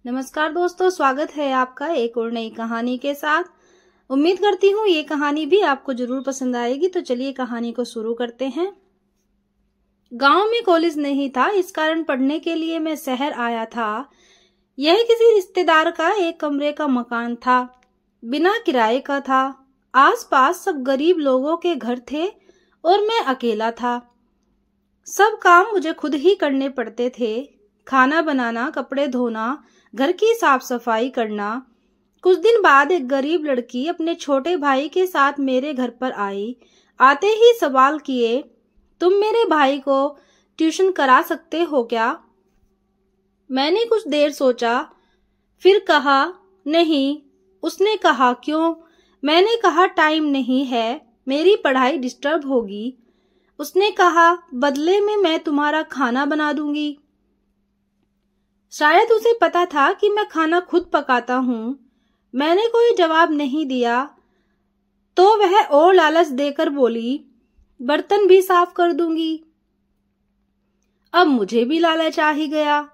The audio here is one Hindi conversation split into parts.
नमस्कार दोस्तों, स्वागत है आपका एक और नई कहानी के साथ। उम्मीद करती हूँ ये कहानी भी आपको जरूर पसंद आएगी। तो चलिए कहानी को शुरू करते हैं। गांव में कॉलेज नहीं था, इस कारण पढ़ने के लिए मैं शहर आया था। यह किसी रिश्तेदार का एक कमरे का मकान था, बिना किराए का था। आसपास सब गरीब लोगों के घर थे और मैं अकेला था। सब काम मुझे खुद ही करने पड़ते थे। खाना बनाना, कपड़े धोना, घर की साफ सफाई करना। कुछ दिन बाद एक गरीब लड़की अपने छोटे भाई के साथ मेरे घर पर आई। आते ही सवाल किए, तुम मेरे भाई को ट्यूशन करा सकते हो क्या? मैंने कुछ देर सोचा, फिर कहा नहीं। उसने कहा क्यों? मैंने कहा टाइम नहीं है, मेरी पढ़ाई डिस्टर्ब होगी। उसने कहा बदले में मैं तुम्हारा खाना बना दूंगी। शायद उसे पता था कि मैं खाना खुद पकाता हूँ। मैंने कोई जवाब नहीं दिया तो वह और लालच देकर बोली, बर्तन भी साफ कर दूंगी। अब मुझे भी लालच आ ही गया।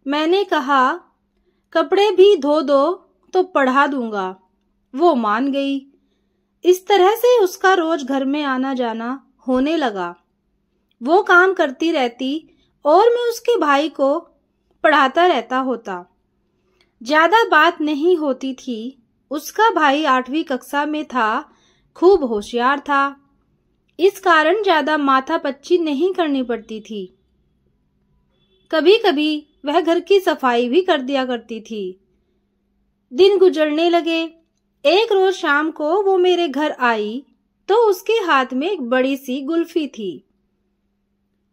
मैंने कहा कपड़े भी धो दो तो पढ़ा दूंगा। वो मान गई। इस तरह से उसका रोज घर में आना जाना होने लगा। वो काम करती रहती और मैं उसके भाई को पढ़ाता रहता होता। ज्यादा बात नहीं होती थी। उसका भाई 8वीं कक्षा में था, खूब होशियार था। इस कारण ज्यादा माथापच्ची नहीं करनी पड़ती थी। कभी कभी वह घर की सफाई भी कर दिया करती थी। दिन गुजरने लगे। एक रोज शाम को वो मेरे घर आई तो उसके हाथ में एक बड़ी सी गुल्फी थी।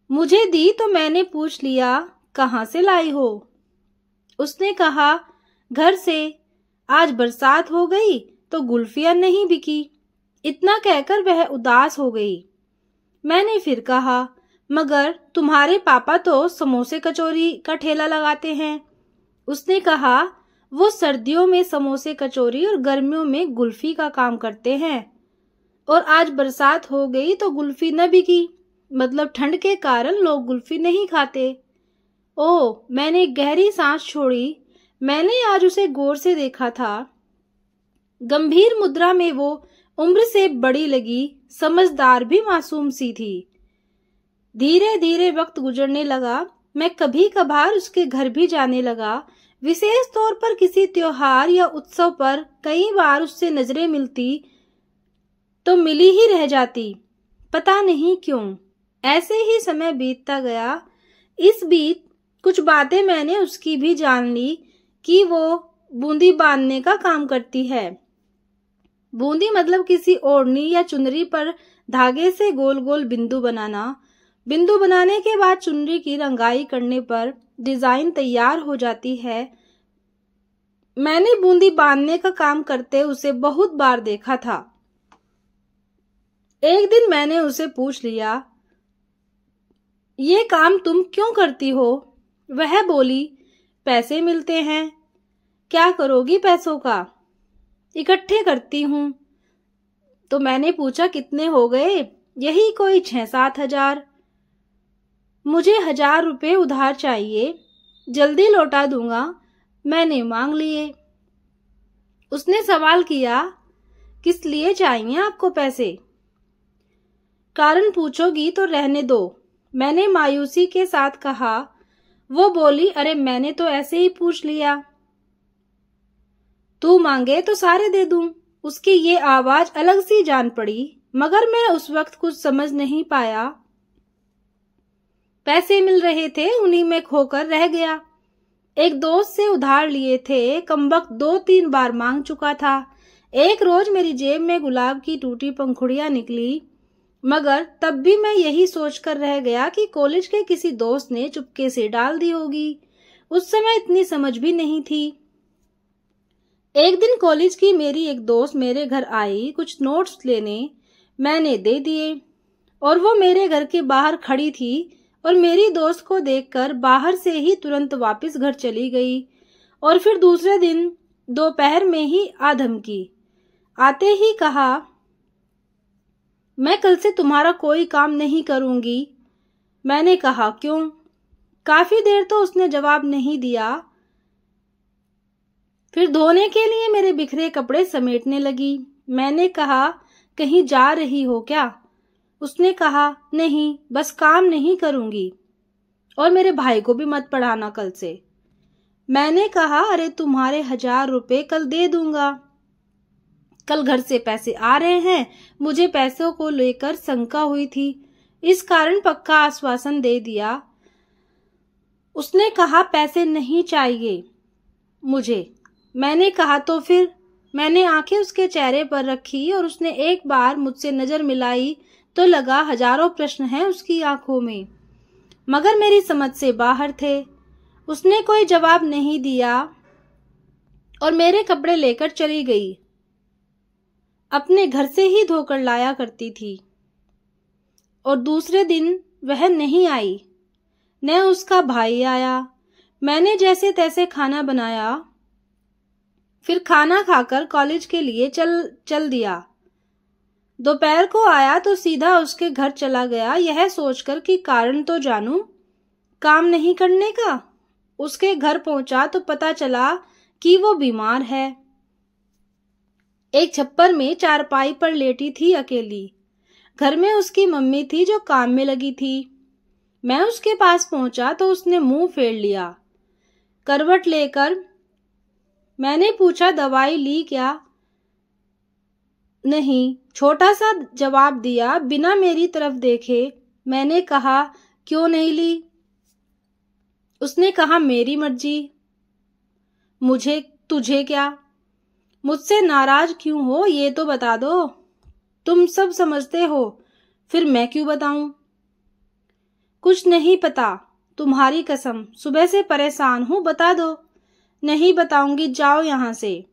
मुझे दी तो मैंने पूछ लिया, कहाँ से लाई हो? उसने कहा घर से। आज बरसात हो गई तो गुल्फियां नहीं बिकी। इतना कहकर वह उदास हो गई। मैंने फिर कहा, मगर तुम्हारे पापा तो समोसे कचौरी का ठेला लगाते हैं। उसने कहा वो सर्दियों में समोसे कचौरी और गर्मियों में गुल्फी का काम करते हैं, और आज बरसात हो गई तो गुल्फी न बिकी, मतलब ठंड के कारण लोग गुल्फी नहीं खाते। ओह, मैंने गहरी सांस छोड़ी। मैंने आज उसे गौर से देखा था। गंभीर मुद्रा में वो उम्र से बड़ी लगी, समझदार भी मासूम सी थी। धीरे धीरे वक्त गुजरने लगा। मैं कभी कभार उसके घर भी जाने लगा। विशेष तौर पर किसी त्योहार या उत्सव पर कई बार उससे नजरें मिलती तो मिली ही रह जाती। पता नहीं क्यों ऐसे ही समय बीतता गया। इस बीच कुछ बातें मैंने उसकी भी जान ली कि वो बूंदी बांधने का काम करती है। बूंदी मतलब किसी ओढ़नी या चुनरी पर धागे से गोल गोल बिंदु बनाना। बिंदु बनाने के बाद चुनरी की रंगाई करने पर डिजाइन तैयार हो जाती है। मैंने बूंदी बांधने का काम करते उसे बहुत बार देखा था। एक दिन मैंने उसे पूछ लिया, ये काम तुम क्यों करती हो? वह बोली, पैसे मिलते हैं। क्या करोगी पैसों का? इकट्ठे करती हूँ। तो मैंने पूछा, कितने हो गए? यही कोई 6-7 हजार। मुझे 1000 रुपये उधार चाहिए, जल्दी लौटा दूंगा। मैंने मांग लिए। उसने सवाल किया, किस लिए चाहिए आपको पैसे? कारण पूछोगी तो रहने दो, मैंने मायूसी के साथ कहा। वो बोली, अरे मैंने तो ऐसे ही पूछ लिया। तू मांगे तो सारे दे दूं। उसकी ये आवाज अलग सी जान पड़ी, मगर मैं उस वक्त कुछ समझ नहीं पाया। पैसे मिल रहे थे, उन्हीं में खोकर रह गया। एक दोस्त से उधार लिए थे, कमबख्त 2-3 बार मांग चुका था। एक रोज मेरी जेब में गुलाब की टूटी पंखुड़ियां निकली, मगर तब भी मैं यही सोचकर रह गया कि कॉलेज के किसी दोस्त ने चुपके से डाल दी होगी। उस समय इतनी समझ भी नहीं थी। एक दिन कॉलेज की मेरी एक दोस्त मेरे घर आई कुछ नोट्स लेने। मैंने दे दिए और वो मेरे घर के बाहर खड़ी थी और मेरी दोस्त को देखकर बाहर से ही तुरंत वापस घर चली गई। और फिर दूसरे दिन दोपहर में ही आ धमकी। आते ही कहा, मैं कल से तुम्हारा कोई काम नहीं करूंगी। मैंने कहा क्यों? काफी देर तो उसने जवाब नहीं दिया। फिर धोने के लिए मेरे बिखरे कपड़े समेटने लगी। मैंने कहा, कहीं जा रही हो क्या? उसने कहा, नहीं, बस काम नहीं करूंगी, और मेरे भाई को भी मत पढ़ाना कल से। मैंने कहा, अरे तुम्हारे 1000 रुपए कल दे दूंगा। कल घर से पैसे आ रहे हैं। मुझे पैसों को लेकर शंका हुई थी, इस कारण पक्का आश्वासन दे दिया। उसने कहा, पैसे नहीं चाहिए मुझे। मैंने कहा, तो फिर? मैंने आंखें उसके चेहरे पर रखी और उसने एक बार मुझसे नजर मिलाई तो लगा हजारों प्रश्न हैं उसकी आंखों में, मगर मेरी समझ से बाहर थे। उसने कोई जवाब नहीं दिया और मेरे कपड़े लेकर चली गई। अपने घर से ही धोकर लाया करती थी। और दूसरे दिन वह नहीं आई, न उसका भाई आया। मैंने जैसे तैसे खाना बनाया, फिर खाना खाकर कॉलेज के लिए चल दिया। दोपहर को आया तो सीधा उसके घर चला गया, यह सोचकर कि कारण तो जानूं काम नहीं करने का। उसके घर पहुंचा तो पता चला कि वो बीमार है। एक छप्पर में चारपाई पर लेटी थी अकेली। घर में उसकी मम्मी थी जो काम में लगी थी। मैं उसके पास पहुंचा तो उसने मुंह फेर लिया। करवट लेकर मैंने पूछा, दवाई ली क्या? नहीं, छोटा सा जवाब दिया बिना मेरी तरफ देखे। मैंने कहा, क्यों नहीं ली? उसने कहा, मेरी मर्जी। तुझे क्या? मुझसे नाराज क्यों हो, ये तो बता दो। तुम सब समझते हो, फिर मैं क्यों बताऊं? कुछ नहीं पता, तुम्हारी कसम, सुबह से परेशान हूं, बता दो। नहीं बताऊंगी, जाओ यहां से।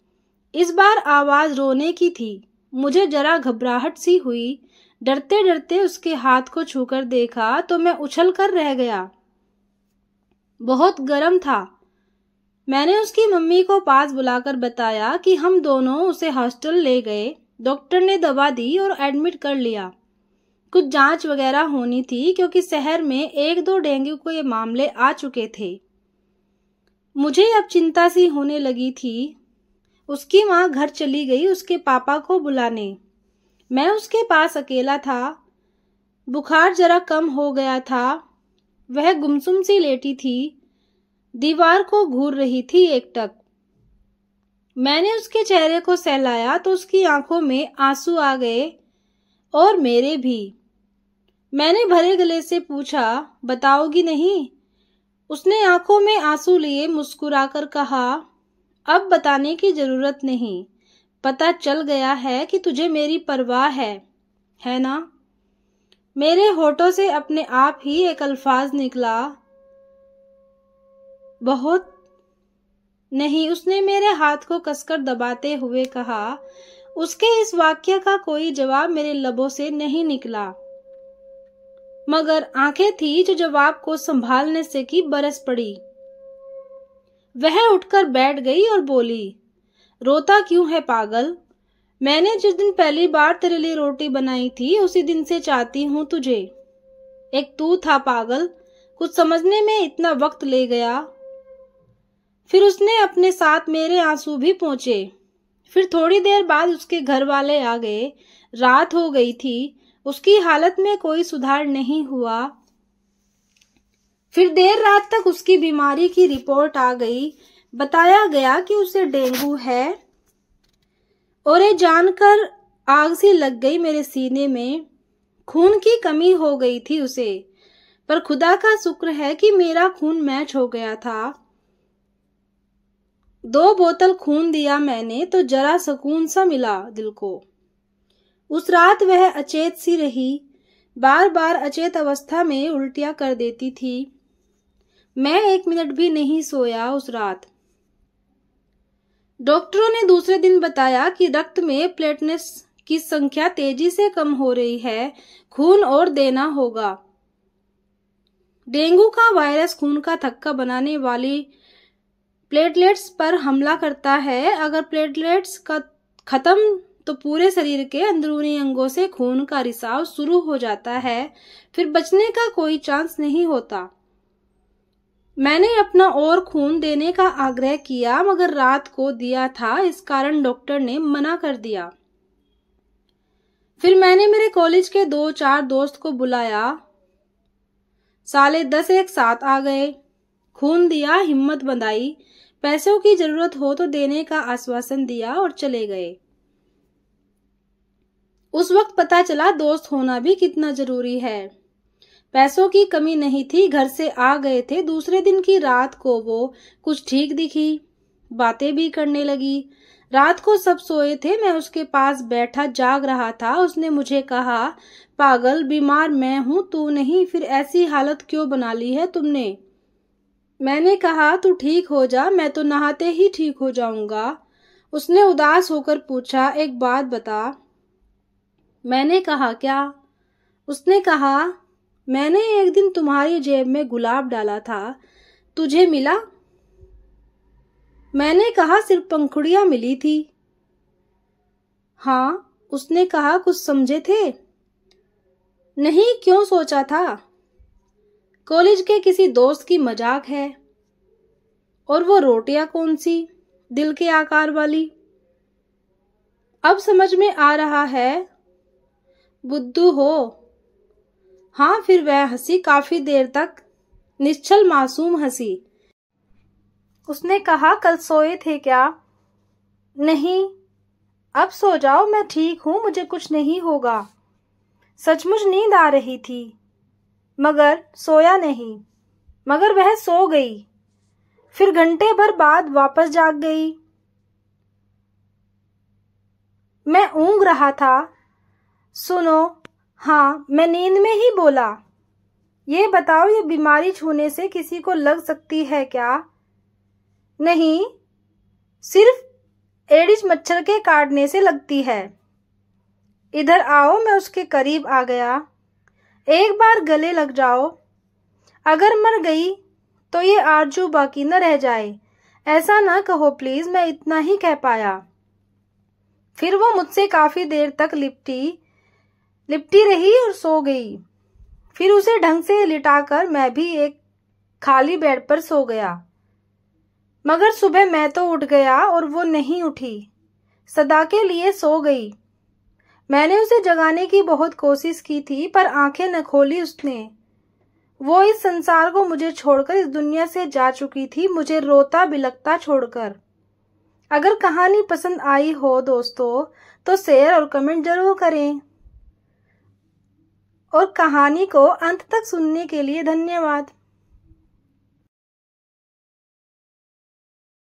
इस बार आवाज रोने की थी। मुझे जरा घबराहट सी हुई। डरते डरते उसके हाथ को छूकर देखा तो मैं उछल कर रह गया। बहुत गर्म था। मैंने उसकी मम्मी को पास बुलाकर बताया कि हम दोनों उसे हॉस्टल ले गए। डॉक्टर ने दवा दी और एडमिट कर लिया। कुछ जांच वगैरह होनी थी क्योंकि शहर में 1-2 डेंगू के मामले आ चुके थे। मुझे अब चिंता सी होने लगी थी। उसकी माँ घर चली गई उसके पापा को बुलाने। मैं उसके पास अकेला था। बुखार जरा कम हो गया था। वह गुमसुम सी लेटी थी, दीवार को घूर रही थी एकटक। मैंने उसके चेहरे को सहलाया तो उसकी आंखों में आंसू आ गए, और मेरे भी। मैंने भरे गले से पूछा, बताओगी नहीं? उसने आंखों में आंसू लिए मुस्कुराकर कहा, अब बताने की जरूरत नहीं। पता चल गया है कि तुझे मेरी परवाह है ना? मेरे होठों से अपने आप ही एक अल्फाज निकला, बहुत। नहीं, उसने मेरे हाथ को कसकर दबाते हुए कहा। उसके इस वाक्य का कोई जवाब मेरे लबों से नहीं निकला, मगर आंखें थी जो जवाब को संभालने से की बरस पड़ी। वह उठकर बैठ गई और बोली, रोता क्यों है पागल? मैंने जिस दिन पहली बार तेरे लिए रोटी बनाई थी उसी दिन से चाहती हूँ तुझे। एक तू था पागल, कुछ समझने में इतना वक्त ले गया। फिर उसने अपने साथ मेरे आंसू भी पोंछे। फिर थोड़ी देर बाद उसके घर वाले आ गए। रात हो गई थी। उसकी हालत में कोई सुधार नहीं हुआ। फिर देर रात तक उसकी बीमारी की रिपोर्ट आ गई। बताया गया कि उसे डेंगू है, और ये जानकर आग सी लग गई मेरे सीने में। खून की कमी हो गई थी उसे, पर खुदा का शुक्र है कि मेरा खून मैच हो गया था। 2 बोतल खून दिया मैंने तो जरा सुकून सा मिला दिल को। उस रात वह अचेत सी रही। बार बार अचेत अवस्था में उल्टियां कर देती थी। मैं 1 मिनट भी नहीं सोया उस रात। डॉक्टरों ने दूसरे दिन बताया कि रक्त में प्लेटलेट्स की संख्या तेजी से कम हो रही है, खून और देना होगा। डेंगू का वायरस खून का थक्का बनाने वाली प्लेटलेट्स पर हमला करता है। अगर प्लेटलेट्स का खत्म तो पूरे शरीर के अंदरूनी अंगों से खून का रिसाव शुरू हो जाता है। फिर बचने का कोई चांस नहीं होता। मैंने अपना और खून देने का आग्रह किया, मगर रात को दिया था, इस कारण डॉक्टर ने मना कर दिया। फिर मैंने मेरे कॉलेज के 2-4 दोस्त को बुलाया। साले 10 एक साथ आ गए। खून दिया, हिम्मत बंधाई, पैसों की जरूरत हो तो देने का आश्वासन दिया और चले गए। उस वक्त पता चला दोस्त होना भी कितना जरूरी है। पैसों की कमी नहीं थी, घर से आ गए थे। दूसरे दिन की रात को वो कुछ ठीक दिखी, बातें भी करने लगी। रात को सब सोए थे, मैं उसके पास बैठा जाग रहा था। उसने मुझे कहा, पागल, बीमार मैं हूं, तू नहीं, फिर ऐसी हालत क्यों बना ली है तुमने? मैंने कहा, तू ठीक हो जा, मैं तो नहाते ही ठीक हो जाऊंगा। उसने उदास होकर पूछा, एक बात बता। मैंने कहा, क्या? उसने कहा, मैंने एक दिन तुम्हारी जेब में गुलाब डाला था, तुझे मिला? मैंने कहा, सिर्फ पंखुड़ियां मिली थी। हाँ। उसने कहा, कुछ समझे थे? नहीं, क्यों सोचा था? कॉलेज के किसी दोस्त की मजाक है। और वो रोटियां कौन सी, दिल के आकार वाली? अब समझ में आ रहा है, बुद्धू हो। हाँ। फिर वह हंसी, काफी देर तक, निश्चल मासूम हंसी। उसने कहा, कल सोए थे क्या? नहीं। अब सो जाओ, मैं ठीक हूं, मुझे कुछ नहीं होगा। सचमुच नींद आ रही थी, मगर सोया नहीं। मगर वह सो गई। फिर घंटे भर बाद वापस जाग गई। मैं ऊँग रहा था। सुनो, हाँ, मैं नींद में ही बोला, ये बताओ, ये बीमारी छूने से किसी को लग सकती है क्या? नहीं, सिर्फ एडिस मच्छर के काटने से लगती है। इधर आओ। मैं उसके करीब आ गया। एक बार गले लग जाओ। अगर मर गई तो ये आरजू बाकी न रह जाए। ऐसा ना कहो प्लीज, मैं इतना ही कह पाया। फिर वो मुझसे काफी देर तक लिपटी रही और सो गई। फिर उसे ढंग से लिटाकर मैं भी एक खाली बेड पर सो गया। मगर सुबह मैं तो उठ गया और वो नहीं उठी, सदा के लिए सो गई। मैंने उसे जगाने की बहुत कोशिश की थी, पर आंखें न खोली उसने। वो इस संसार को मुझे छोड़कर इस दुनिया से जा चुकी थी, मुझे रोता बिलखता छोड़कर। अगर कहानी पसंद आई हो दोस्तों, तो शेयर और कमेंट जरूर करें। और कहानी को अंत तक सुनने के लिए धन्यवाद।